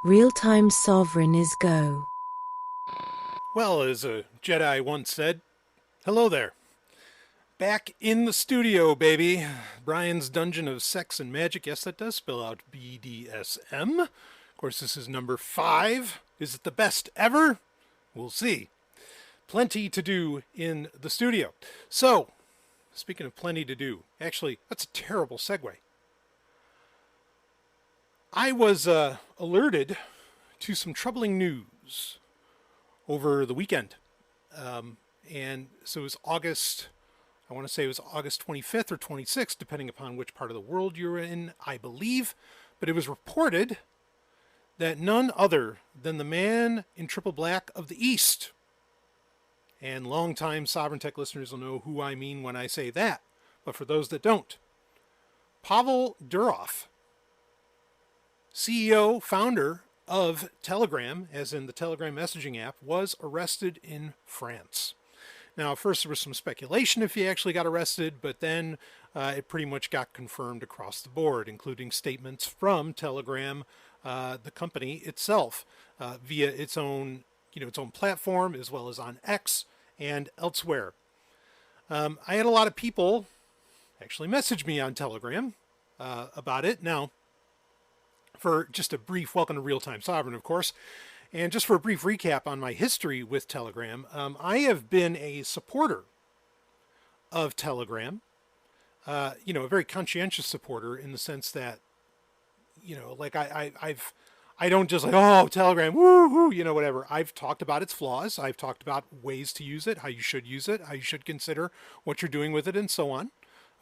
Real-time Sovryn is go. Well, as a Jedi once said, hello there. Back in the studio, baby. Brian's Dungeon of Sex and Magic. Yes, that does spell out BDSM. Of course, this is number 5. Is it the best ever? We'll see. Plenty to do in the studio. So, speaking of plenty to do, actually, that's a terrible segue. I was alerted to some troubling news over the weekend. And so it was August, I want to say it was August 25th or 26th, depending upon which part of the world you're in, I believe. But it was reported that none other than the man in triple black of the East, and longtime Sovereign Tech listeners will know who I mean when I say that, but for those that don't, Pavel Durov, CEO, founder of Telegram, as in the Telegram messaging app, was arrested in France. Now, first there was some speculation if he actually got arrested, but then it pretty much got confirmed across the board, including statements from Telegram, the company itself, via its own platform, as well as on X and elsewhere. I had a lot of people actually message me on Telegram about it. Now, for just a brief welcome to Real Time Sovereign, of course, and just for a brief recap on my history with Telegram, I have been a supporter of Telegram, a very conscientious supporter in the sense that, like I don't just like, oh, Telegram, woo, whatever. I've talked about its flaws. I've talked about ways to use it, how you should use it, how you should consider what you're doing with it, and so on.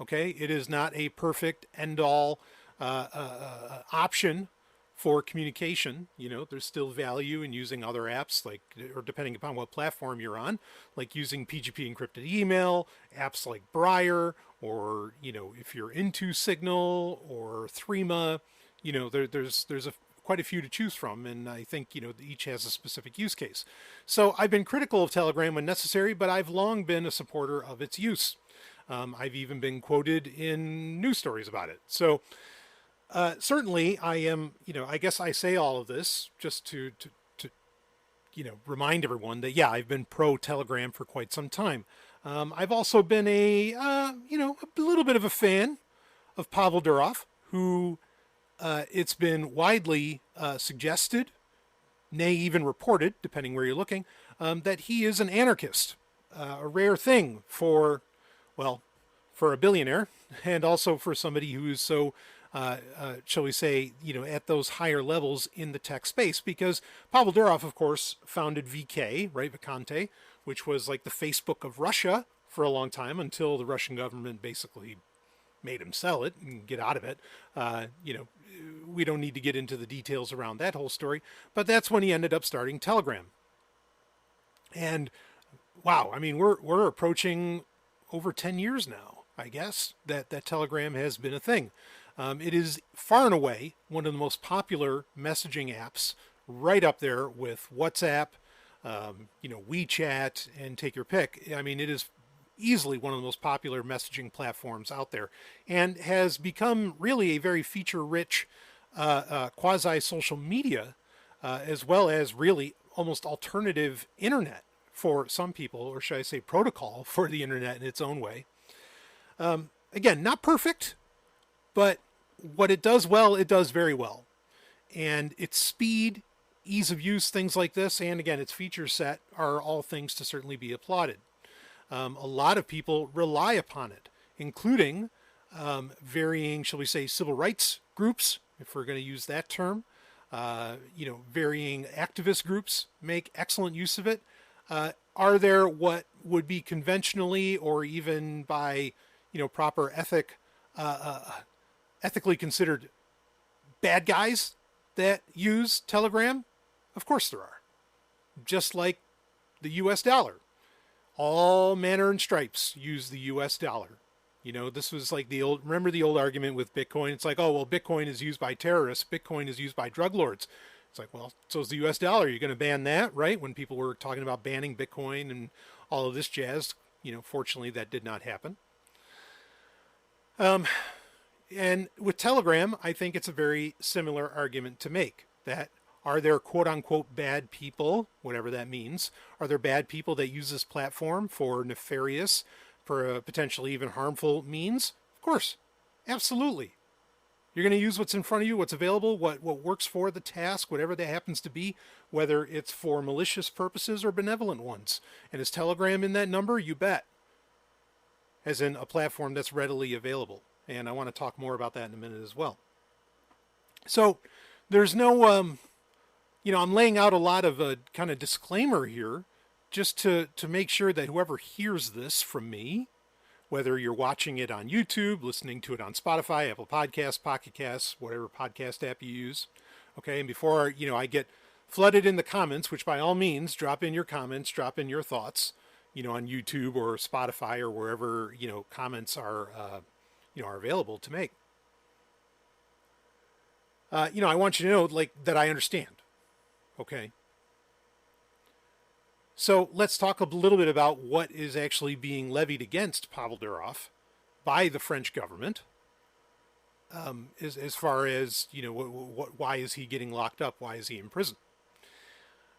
Okay, it is not a perfect end-all option for communication. There's still value in using other apps, or depending upon what platform you're on, like using PGP encrypted email, apps like Briar, or if you're into Signal or Threema, there's quite a few to choose from, and I think each has a specific use case. So I've been critical of Telegram when necessary, but I've long been a supporter of its use. I've even been quoted in news stories about it. So certainly I am, I guess I say all of this just to remind everyone that, yeah, I've been pro Telegram for quite some time. I've also been a little bit of a fan of Pavel Durov, who it's been widely suggested, nay, even reported, depending where you're looking, that he is an anarchist, a rare thing for a billionaire, and also for somebody who is so, shall we say, at those higher levels in the tech space. Because Pavel Durov, of course, founded VK, right, Vikante, which was like the Facebook of Russia for a long time until the Russian government basically made him sell it and get out of it. We don't need to get into the details around that whole story, but that's when he ended up starting Telegram. And wow, I mean, we're approaching over 10 years now, I guess, that Telegram has been a thing. It is far and away one of the most popular messaging apps, right up there with WhatsApp, WeChat, and take your pick. I mean, it is easily one of the most popular messaging platforms out there, and has become really a very feature-rich quasi-social media, as well as really almost alternative internet for some people, or should I say protocol for the internet in its own way. Again, not perfect, but what it does well, it does very well. And its speed, ease of use, things like this, and again, its feature set are all things to certainly be applauded. A lot of people rely upon it, including varying, shall we say, civil rights groups, if we're going to use that term. Varying activist groups make excellent use of it. Are there what would be conventionally, or even by, proper ethically considered bad guys that use Telegram? Of course there are. Just like the US dollar. All manner and stripes use the US dollar. This was like remember the old argument with Bitcoin? It's like, oh, well, Bitcoin is used by terrorists. Bitcoin is used by drug lords. It's like, well, so is the US dollar. You're going to ban that, right? When people were talking about banning Bitcoin and all of this jazz, fortunately that did not happen. And with Telegram, I think it's a very similar argument to make, that Are there quote unquote bad people, whatever that means? Are there bad people that use this platform for nefarious, for potentially even harmful means? Of course, absolutely. You're going to use what's in front of you, what's available, what works for the task, whatever that happens to be, whether it's for malicious purposes or benevolent ones. And is Telegram in that number? You bet. As in a platform that's readily available. And I want to talk more about that in a minute as well. So there's no, I'm laying out a lot of a kind of disclaimer here just to make sure that whoever hears this from me, whether you're watching it on YouTube, listening to it on Spotify, Apple Podcasts, Pocket Casts, whatever podcast app you use. Okay, and before, I get flooded in the comments, which by all means, drop in your comments, drop in your thoughts, on YouTube or Spotify or wherever, comments are, are available to make. I want you to know, that I understand. Okay. So let's talk a little bit about what is actually being levied against Pavel Durov by the French government. As far as, why is he getting locked up? Why is he in prison?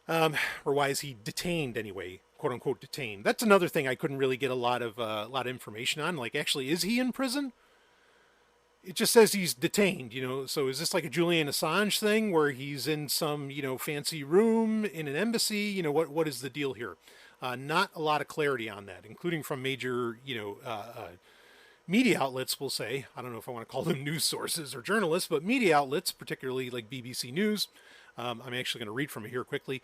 Or why is he detained anyway, quote unquote detained? That's another thing I couldn't really get a lot of information on. Actually, is he in prison? It just says he's detained, so is this like a Julian Assange thing where he's in some, fancy room in an embassy? What is the deal here? Not a lot of clarity on that, including from major, media outlets, we'll say. I don't know if I want to call them news sources or journalists, but media outlets, particularly like BBC News. I'm actually going to read from it here quickly.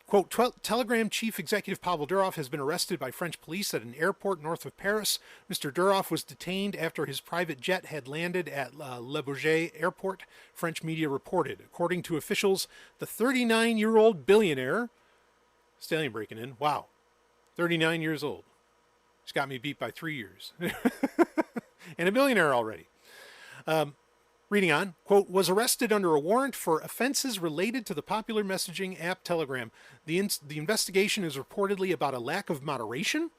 Quote, Telegram chief executive Pavel Durov has been arrested by French police at an airport north of Paris. Mr. Durov was detained after his private jet had landed at Le Bourget airport, French media reported. According to officials, the 39-year-old billionaire, stallion breaking in, wow, 39 years old. He's got me beat by 3 years. And a billionaire already. Reading on, quote, was arrested under a warrant for offenses related to the popular messaging app Telegram. The investigation is reportedly about a lack of moderation,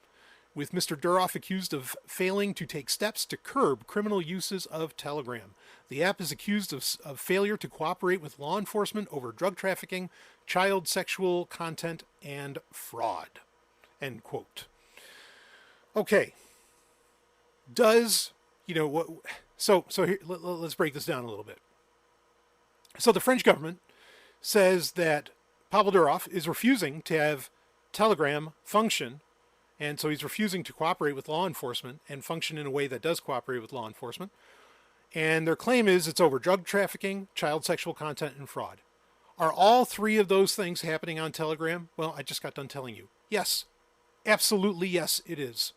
with Mr. Durov accused of failing to take steps to curb criminal uses of Telegram. The app is accused of failure to cooperate with law enforcement over drug trafficking, child sexual content, and fraud. End quote. Okay. Does, what... So here, let's break this down a little bit. So the French government says that Pavel Durov is refusing to have Telegram function, and so he's refusing to cooperate with law enforcement and function in a way that does cooperate with law enforcement. And their claim is it's over drug trafficking, child sexual content, and fraud. Are all three of those things happening on Telegram? Well, I just got done telling you. Yes. Absolutely yes, it is.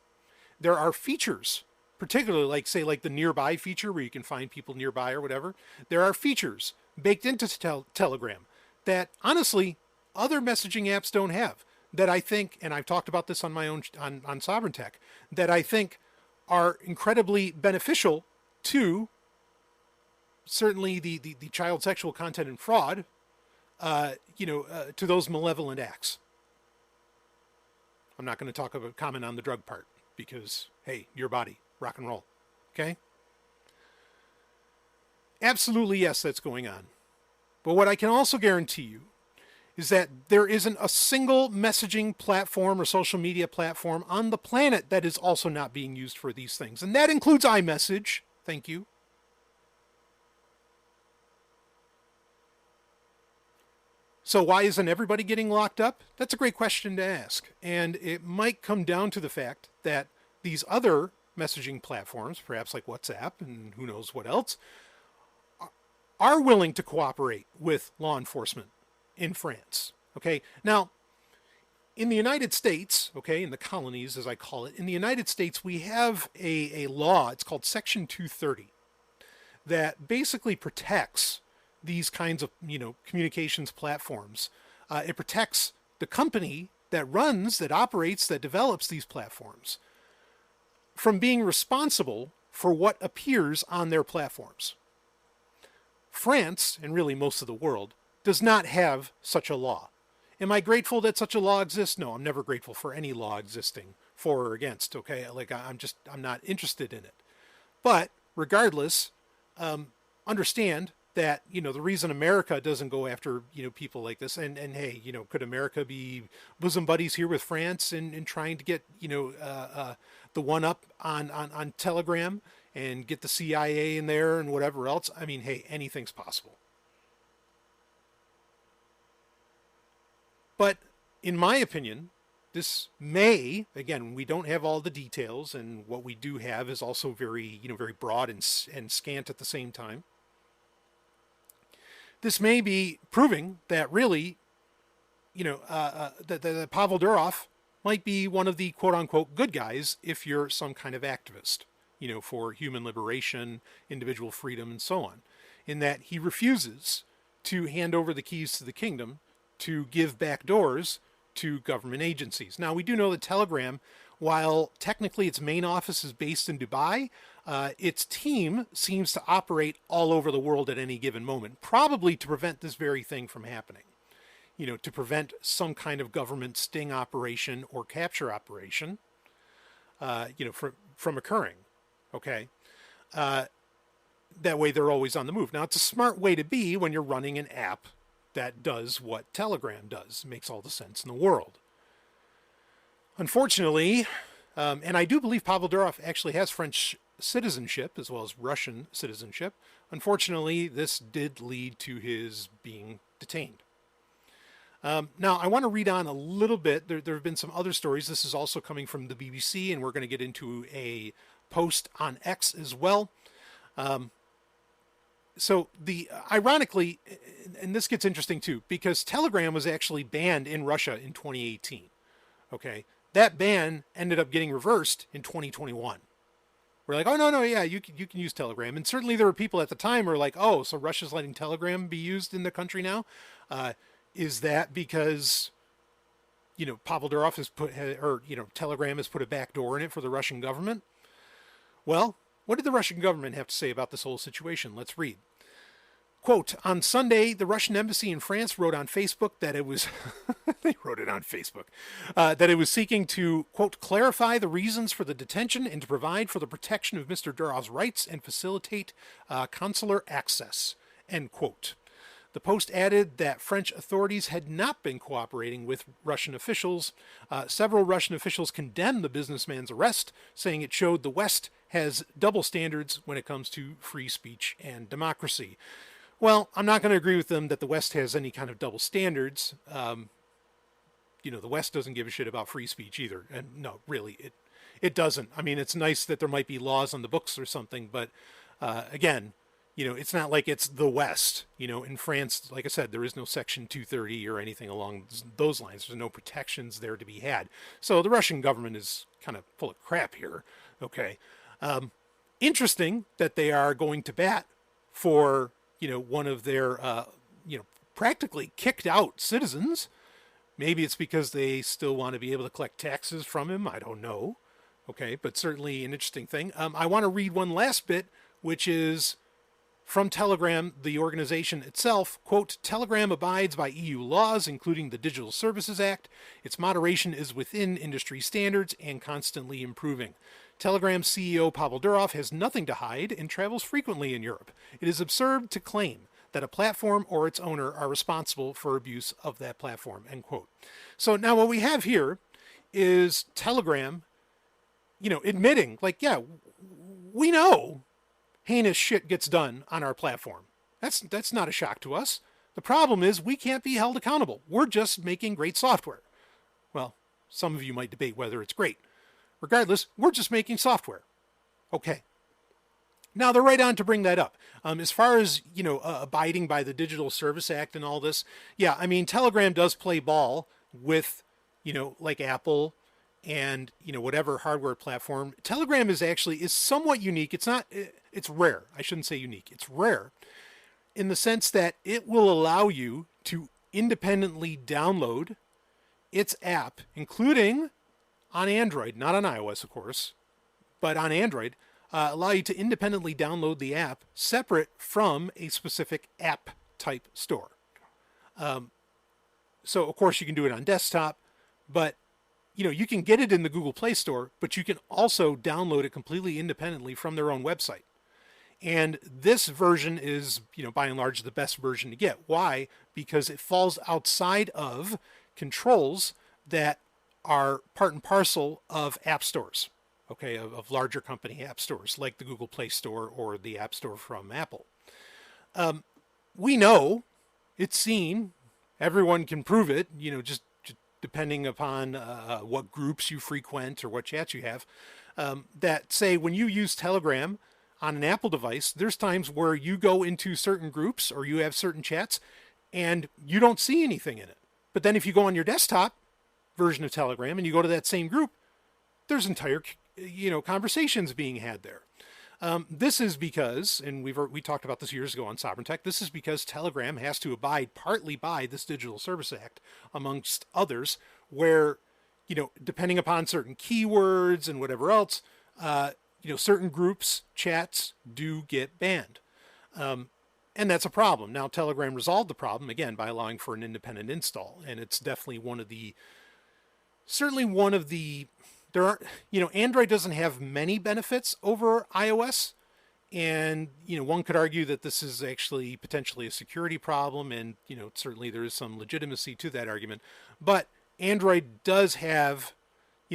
There are features, particularly like the nearby feature where you can find people nearby or whatever. There are features baked into Telegram that honestly other messaging apps don't have, that I think, and I've talked about this on my own on Sovereign Tech, that I think are incredibly beneficial to certainly the child sexual content and fraud, to those malevolent acts. I'm not going to comment on the drug part because, hey, your body. Rock and roll. Okay? Absolutely, yes, that's going on. But what I can also guarantee you is that there isn't a single messaging platform or social media platform on the planet that is also not being used for these things. And that includes iMessage. Thank you. So why isn't everybody getting locked up? That's a great question to ask. And it might come down to the fact that these other messaging platforms, perhaps like WhatsApp and who knows what else, are willing to cooperate with law enforcement in France. Okay, now in the United States, okay, in the colonies as I call it, in the United States we have a law, it's called Section 230, that basically protects these kinds of communications platforms. It protects the company that runs, that operates, that develops these platforms from being responsible for what appears on their platforms. France, and really most of the world, does not have such a law. Am I grateful that such a law exists? No, I'm never grateful for any law existing for or against, okay? I'm not interested in it. But regardless, understand that, the reason America doesn't go after, people like this, and hey, could America be bosom buddies here with France in trying to get, the one up on Telegram and get the CIA in there and whatever else? I mean, hey, anything's possible. But in my opinion, this may, again, we don't have all the details, and what we do have is also very, very broad and scant at the same time. This may be proving that really, that Pavel Durov might be one of the quote-unquote good guys if you're some kind of activist, for human liberation, individual freedom, and so on, in that he refuses to hand over the keys to the kingdom to give backdoors to government agencies. Now, we do know that Telegram, while technically its main office is based in Dubai, its team seems to operate all over the world at any given moment, probably to prevent this very thing from happening. To prevent some kind of government sting operation or capture operation, from occurring. Okay? That way they're always on the move. Now, it's a smart way to be when you're running an app that does what Telegram does. It makes all the sense in the world. Unfortunately, and I do believe Pavel Durov actually has French citizenship as well as Russian citizenship. Unfortunately, this did lead to his being detained. Now, I want to read on a little bit. There have been some other stories. This is also coming from the BBC, and we're going to get into a post on X as well. So ironically, and this gets interesting too, because Telegram was actually banned in Russia in 2018. Okay, that ban ended up getting reversed in 2021. We're like, oh no, yeah, you can use Telegram, and certainly there were people at the time who were like, oh, so Russia's letting Telegram be used in the country now? Is that because Pavel Durov has Telegram has put a backdoor in it for the Russian government? Well, what did the Russian government have to say about this whole situation? Let's read. Quote, on Sunday, the Russian embassy in France wrote on Facebook that it was, they wrote it on Facebook, that it was seeking to, quote, clarify the reasons for the detention and to provide for the protection of Mr. Durov's rights and facilitate consular access, end quote. The Post added that French authorities had not been cooperating with Russian officials. Several Russian officials condemned the businessman's arrest, saying it showed the West has double standards when it comes to free speech and democracy. Well, I'm not going to agree with them that the West has any kind of double standards. The West doesn't give a shit about free speech either. And no, really, it doesn't. I mean, it's nice that there might be laws on the books or something, but again, it's not like it's the West. In France, like I said, there is no Section 230 or anything along those lines. There's no protections there to be had. So the Russian government is kind of full of crap here. Okay. Interesting that they are going to bat for, one of their, practically kicked out citizens. Maybe it's because they still want to be able to collect taxes from him. I don't know. Okay. But certainly an interesting thing. I want to read one last bit, which is from Telegram, the organization itself. Quote, Telegram abides by EU laws, including the Digital Services Act. Its moderation is within industry standards and constantly improving. Telegram CEO Pavel Durov has nothing to hide and travels frequently in Europe. It is absurd to claim that a platform or its owner are responsible for abuse of that platform, end quote. So now what we have here is Telegram, admitting, like, yeah, we know heinous shit gets done on our platform. That's not a shock to us. The problem is we can't be held accountable. We're just making great software. Well, some of you might debate whether it's great. Regardless, we're just making software. Okay. Now they're right on to bring that up. As far as, abiding by the Digital Service Act and all this, yeah, I mean, Telegram does play ball with, like Apple and, whatever hardware platform. Telegram is somewhat unique. It's rare. I shouldn't say unique. It's rare in the sense that it will allow you to independently download its app, including on Android, not on iOS, of course, but on Android, allow you to independently download the app separate from a specific app type store. So, of course, you can do it on desktop, but you can get it in the Google Play Store, but you can also download it completely independently from their own website. And this version is, by and large, the best version to get. Why? Because it falls outside of controls that are part and parcel of app stores, okay, of larger company app stores like the Google Play Store or the App Store from Apple. We know, it's seen, everyone can prove it, just depending upon what groups you frequent or what chats you have, that say when you use Telegram on an Apple device, there's times where you go into certain groups or you have certain chats and you don't see anything in it. But then if you go on your desktop version of Telegram and you go to that same group, there's entire, conversations being had there. This is because, and we talked about this years ago on Sovereign Tech, this is because Telegram has to abide partly by this Digital Service Act, amongst others, where, depending upon certain keywords and whatever else, certain groups, chats do get banned. And that's a problem. Now, Telegram resolved the problem, again, by allowing for an independent install. And it's definitely certainly one of the, there aren't, Android doesn't have many benefits over iOS. And, one could argue that this is actually potentially a security problem. And, certainly there is some legitimacy to that argument. But Android does have,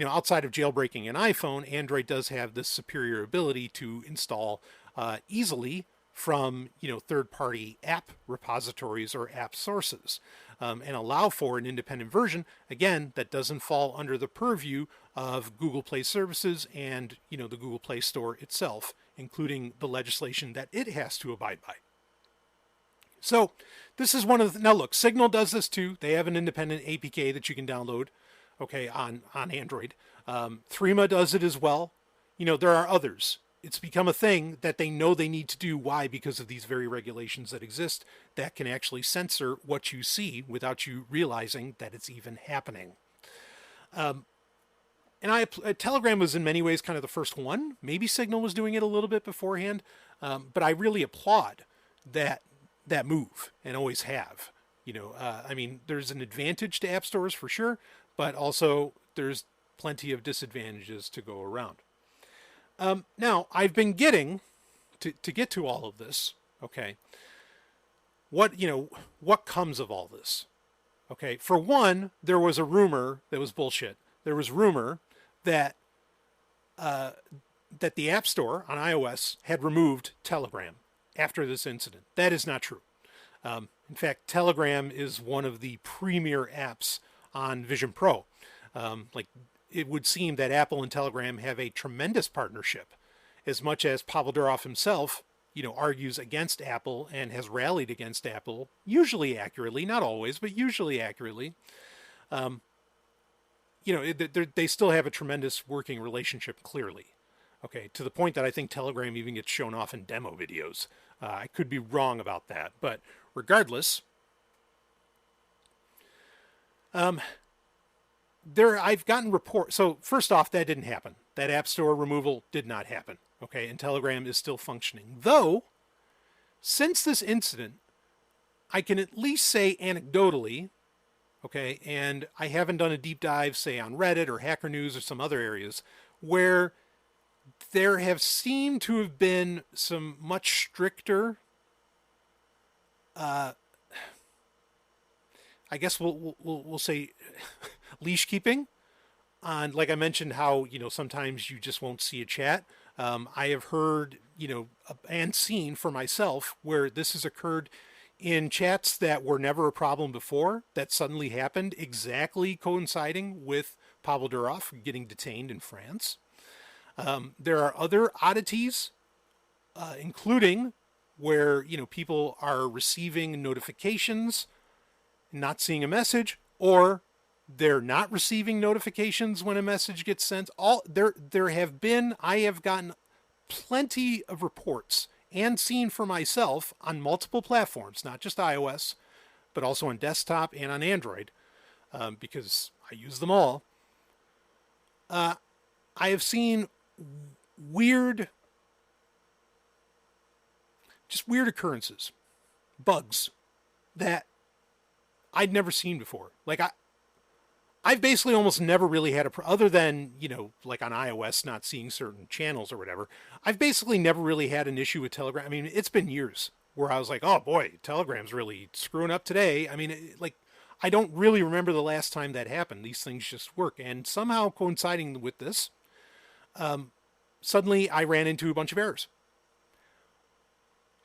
outside of jailbreaking an iPhone, Android does have this superior ability to install easily from, third-party app repositories or app sources, and allow for an independent version, again, that doesn't fall under the purview of Google Play services and, the Google Play Store itself, including the legislation that it has to abide by. So this is one of the, now look, Signal does this too. They have an independent APK that you can download, okay, on Android. Threema does it as well. There are others. It's become a thing that they know they need to do. Why? Because of these very regulations that exist that can actually censor what you see without you realizing that it's even happening. And Telegram was in many ways kind of the first one. Maybe Signal was doing it a little bit beforehand, but I really applaud that move and always have. There's an advantage to app stores for sure, but also there's plenty of disadvantages to go around. Now, I've been getting, to get to all of this, okay, what comes of all this? Okay, for one, there was a rumor that was bullshit. There was rumor that that the App Store on iOS had removed Telegram after this incident. That is not true. In fact, Telegram is one of the premier apps on Vision Pro. It would seem that Apple and Telegram have a tremendous partnership, as much as Pavel Durov himself, argues against Apple and has rallied against Apple, usually accurately, not always, but usually accurately. They still have a tremendous working relationship, clearly. Okay, to the point that I think Telegram even gets shown off in demo videos. I could be wrong about that, but regardless, I've gotten reports. So first off, that didn't happen. That App Store removal did not happen. Okay, and Telegram is still functioning. Though, since this incident, I can at least say anecdotally, okay, and I haven't done a deep dive, say on Reddit or Hacker News or some other areas, where there have seemed to have been some much stricter, I guess we'll say leash keeping on, like I mentioned, how, sometimes you just won't see a chat. I have heard, and seen for myself where this has occurred in chats that were never a problem before, that suddenly happened, exactly coinciding with Pavel Durov getting detained in France. There are other oddities, including where, people are receiving notifications, not seeing a message, or they're not receiving notifications when a message gets sent. I have gotten plenty of reports and seen for myself on multiple platforms, not just iOS, but also on desktop and on Android, because I use them all. I have seen weird occurrences, bugs that I'd never seen before. Like I've basically almost never really had other than, like on iOS not seeing certain channels or whatever, I've basically never really had an issue with Telegram. I mean, it's been years where I was like, oh boy, Telegram's really screwing up today. I mean, I don't really remember the last time that happened. These things just work. And somehow coinciding with this, suddenly I ran into a bunch of errors.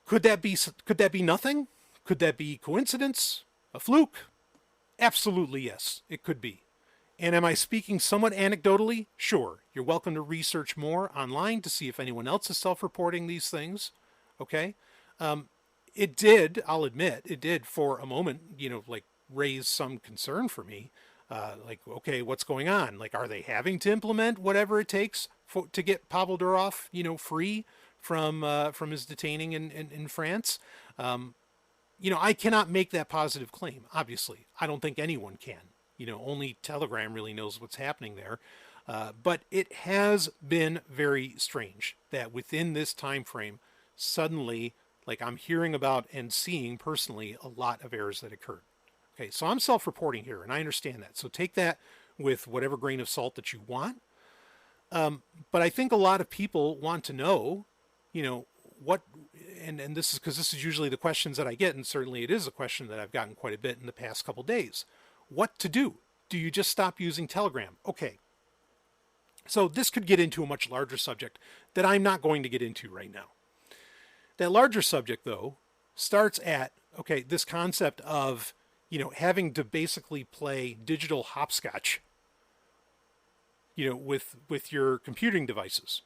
Could that be nothing? Could that be coincidence? A fluke? Absolutely yes, it could be. And am I speaking somewhat anecdotally? Sure. You're welcome to research more online to see if anyone else is self-reporting these things. Okay? It did, I'll admit, it did for a moment, like raise some concern for me. Like, okay, what's going on? Like, are they having to implement whatever it takes to get Pavel Durov, free from his detaining in France? I cannot make that positive claim, obviously. I don't think anyone can. Only Telegram really knows what's happening there. But it has been very strange that within this time frame, suddenly, like I'm hearing about and seeing personally a lot of errors that occurred. Okay, so I'm self-reporting here, and I understand that. So take that with whatever grain of salt that you want. But I think a lot of people want to know, what, and this is because this is usually the questions that I get, and certainly it is a question that I've gotten quite a bit in the past couple days. What to do? Do you just stop using Telegram? Okay. So this could get into a much larger subject that I'm not going to get into right now. That larger subject, though, starts at, okay, this concept of, having to basically play digital hopscotch, with your computing devices.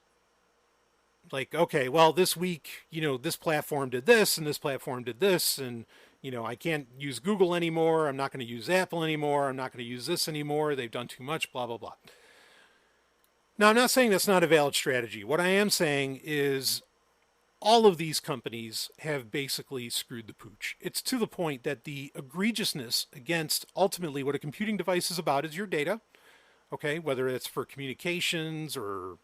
Like, okay, well, this week, this platform did this and this platform did this, and, I can't use Google anymore. I'm not going to use Apple anymore. I'm not going to use this anymore. They've done too much, blah, blah, blah. Now, I'm not saying that's not a valid strategy. What I am saying is all of these companies have basically screwed the pooch. It's to the point that the egregiousness against ultimately what a computing device is about is your data, okay, whether it's for communications or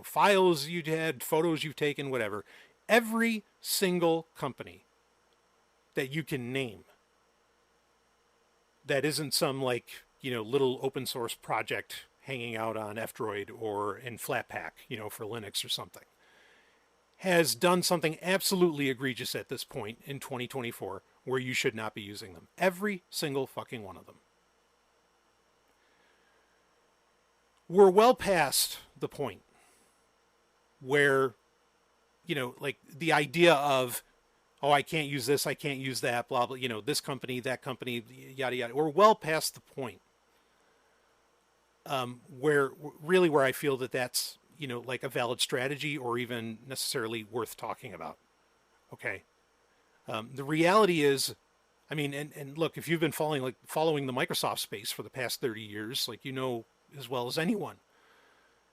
files you've had, photos you've taken, whatever. Every single company that you can name that isn't some little open source project hanging out on F-Droid or in Flatpak, for Linux or something, has done something absolutely egregious at this point in 2024 where you should not be using them. Every single fucking one of them. We're well past the point where, the idea of, oh, I can't use this, I can't use that, blah, blah, this company, that company, yada, yada. We're well past the point where I feel that that's, like a valid strategy or even necessarily worth talking about. Okay. The reality is, I mean, and look, if you've been following the Microsoft space for the past 30 years, as well as anyone,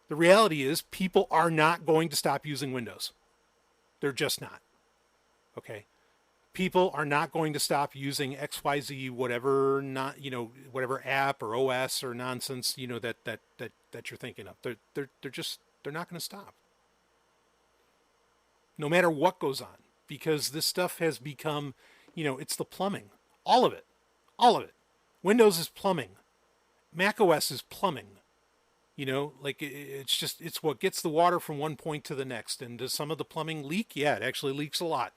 the reality is people are not going to stop using Windows. They're just not. Okay. People are not going to stop using XYZ, whatever app or OS or nonsense, that you're thinking of. They're not going to stop. No matter what goes on, because this stuff has become, it's the plumbing. All of it. All of it. Windows is plumbing. Mac OS is plumbing. It's what gets the water from one point to the next. And does some of the plumbing leak? Yeah, it actually leaks a lot.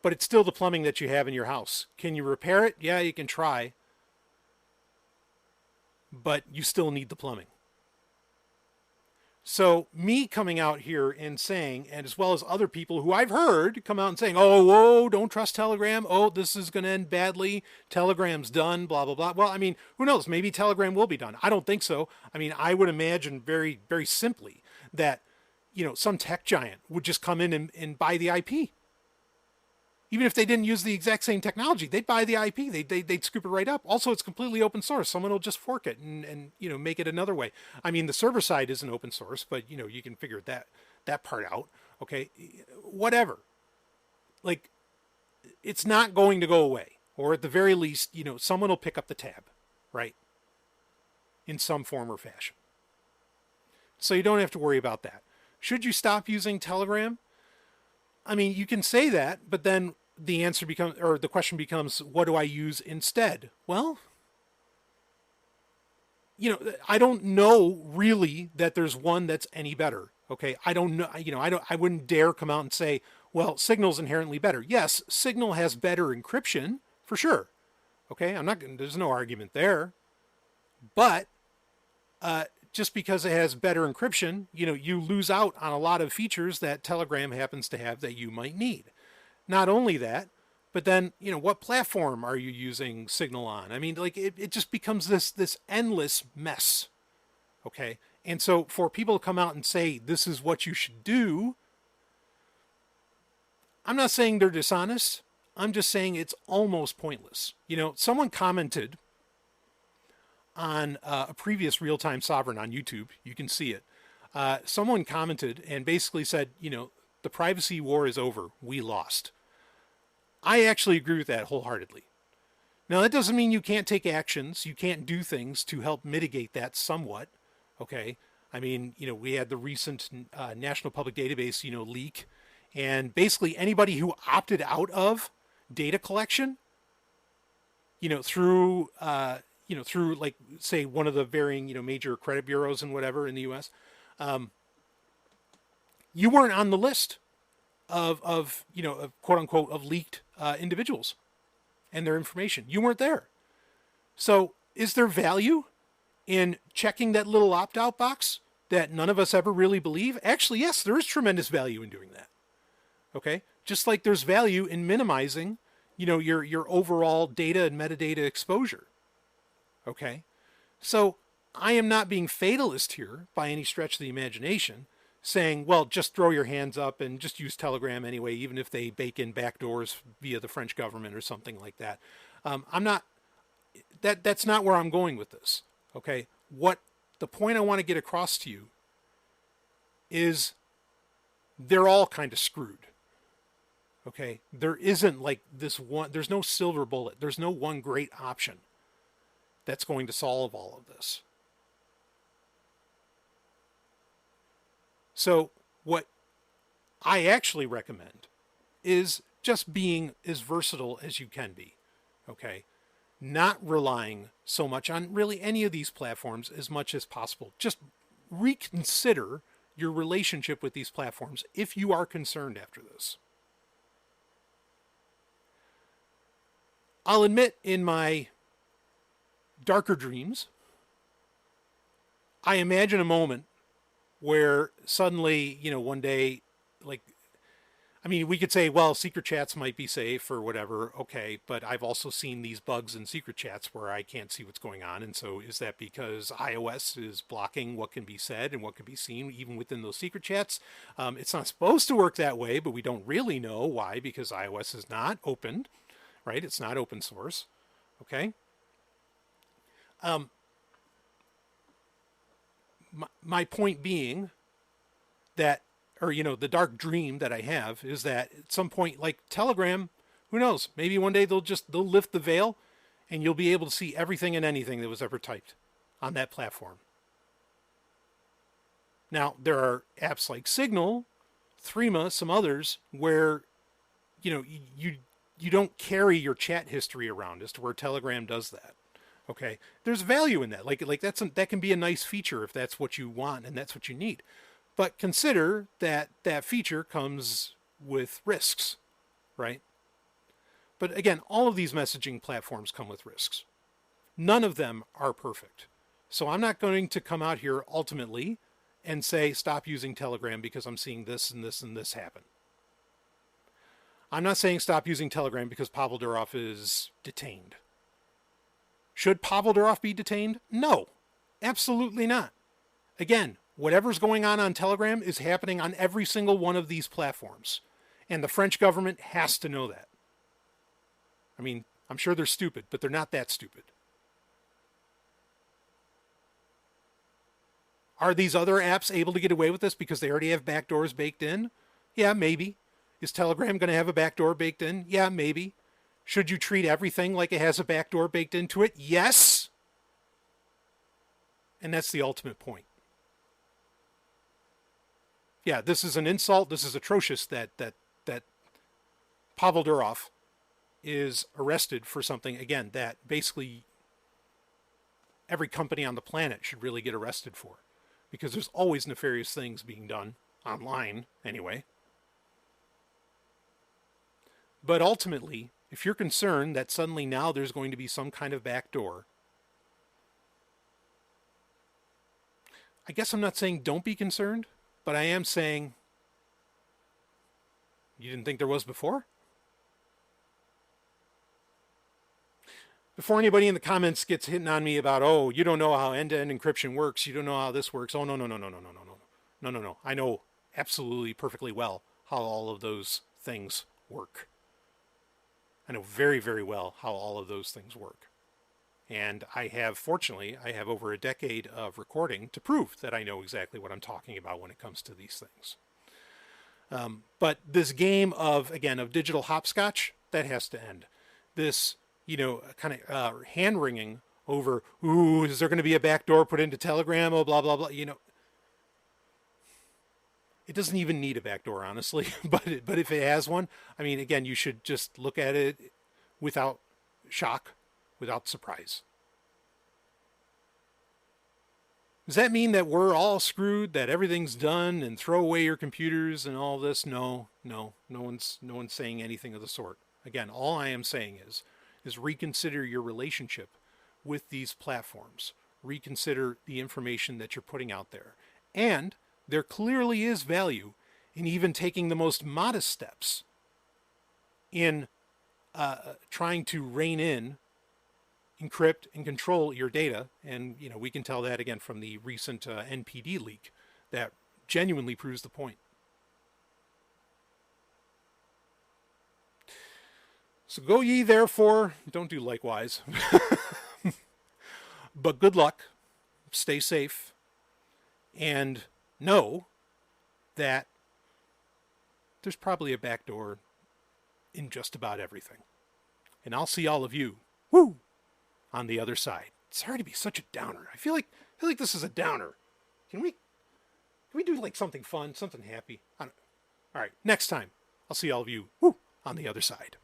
But it's still the plumbing that you have in your house. Can you repair it? Yeah, you can try. But you still need the plumbing. So me coming out here and saying, and as well as other people who I've heard come out and saying, oh, whoa, don't trust Telegram. Oh, this is going to end badly. Telegram's done, blah, blah, blah. Well, I mean, who knows? Maybe Telegram will be done. I don't think so. I mean, I would imagine very, very simply that, some tech giant would just come in and buy the IP. Even if they didn't use the exact same technology, they'd buy the IP. They'd scoop it right up. Also, it's completely open source. Someone will just fork it and make it another way. I mean, the server side isn't open source, but you can figure that part out. Okay, whatever. Like, it's not going to go away, or at the very least, someone will pick up the tab, right? In some form or fashion. So you don't have to worry about that. Should you stop using Telegram? I mean, you can say that, but then the question becomes, what do I use instead? Well, I don't know really that there's one that's any better. Okay, I don't know. I wouldn't dare come out and say, well, Signal's inherently better. Yes, Signal has better encryption for sure. Okay, I'm not. There's no argument there. But just because it has better encryption, you lose out on a lot of features that Telegram happens to have that you might need. Not only that, but then, what platform are you using Signal on? I mean, like it just becomes this endless mess. Okay. And so for people to come out and say, this is what you should do, I'm not saying they're dishonest. I'm just saying it's almost pointless. Someone commented on a previous real-time Sovryn on YouTube. You can see it. Someone commented and basically said, the privacy war is over. We lost. I actually agree with that wholeheartedly. Now, that doesn't mean you can't take actions. You can't do things to help mitigate that somewhat. Okay. I mean, we had the recent National Public Database, leak. And basically anybody who opted out of data collection, through like, say, one of the varying, major credit bureaus and whatever in the U.S., you weren't on the list of quote unquote, of leaked individuals and their information. You weren't there. So is there value in checking that little opt-out box that none of us ever really believe? Actually, yes, there is tremendous value in doing that. Okay. Just like there's value in minimizing, your overall data and metadata exposure. Okay. So I am not being fatalist here by any stretch of the imagination, saying, well, just throw your hands up and just use Telegram anyway, even if they bake in backdoors via the French government or something like that. That's not where I'm going with this. Okay. What the point I want to get across to you is they're all kind of screwed. Okay. There isn't like this one, there's no silver bullet. There's no one great option that's going to solve all of this. So what I actually recommend is just being as versatile as you can be. Okay. Not relying so much on really any of these platforms as much as possible. Just reconsider your relationship with these platforms if you are concerned after this. I'll admit, in my darker dreams, I imagine a moment where suddenly, one day, like, I mean, we could say, well, secret chats might be safe or whatever. Okay. But I've also seen these bugs in secret chats where I can't see what's going on. And so is that because iOS is blocking what can be said and what can be seen even within those secret chats? It's not supposed to work that way, but we don't really know why, because iOS is not open, right? It's not open source. Okay. My point being that, or, the dark dream that I have is that at some point, like Telegram, who knows, maybe one day they'll lift the veil and you'll be able to see everything and anything that was ever typed on that platform. Now, there are apps like Signal, Threema, some others where, you don't carry your chat history around, as to where Telegram does that. Okay. There's value in that. Like that can be a nice feature if that's what you want and that's what you need. But consider that that feature comes with risks, right? But again, all of these messaging platforms come with risks. None of them are perfect. So I'm not going to come out here ultimately and say, stop using Telegram because I'm seeing this and this and this happen. I'm not saying stop using Telegram because Pavel Durov is detained. Should Pavel Durov be detained? No, absolutely not. Again, whatever's going on Telegram is happening on every single one of these platforms. And the French government has to know that. I mean, I'm sure they're stupid, but they're not that stupid. Are these other apps able to get away with this because they already have backdoors baked in? Yeah, maybe. Is Telegram going to have a backdoor baked in? Yeah, maybe. Should you treat everything like it has a backdoor baked into it? Yes. And that's the ultimate point. Yeah, this is an insult. This is atrocious that Pavel Durov is arrested for something, again, that basically every company on the planet should really get arrested for, because there's always nefarious things being done online anyway. But ultimately, if you're concerned that suddenly now there's going to be some kind of backdoor, I guess I'm not saying don't be concerned, but I am saying you didn't think there was before? Before anybody in the comments gets hitting on me about, oh, you don't know how end-to-end encryption works, you don't know how this works. Oh, no, no, no, no, no, no, no, no. No, no, no. I know absolutely perfectly well how all of those things work. I know very, very well how all of those things work. And fortunately, I have over a decade of recording to prove that I know exactly what I'm talking about when it comes to these things. But this game of digital hopscotch, that has to end. This, kind of hand-wringing over, ooh, is there going to be a backdoor put into Telegram? Oh, blah, blah, blah. It doesn't even need a backdoor, honestly. But if it has one, I mean, again, you should just look at it without shock, without surprise. Does that mean that we're all screwed, that everything's done and throw away your computers and all this? No. No one's saying anything of the sort. Again, all I am saying is reconsider your relationship with these platforms. Reconsider the information that you're putting out there. And there clearly is value in even taking the most modest steps in trying to rein in, encrypt, and control your data. And, we can tell that again from the recent NPD leak that genuinely proves the point. So go ye therefore, don't do likewise. But good luck, stay safe, and know that there's probably a backdoor in just about everything. And I'll see all of you, on the other side. Sorry to be such a downer. I feel like this is a downer. Can we do like something fun, something happy? All right, next time, I'll see all of you, on the other side.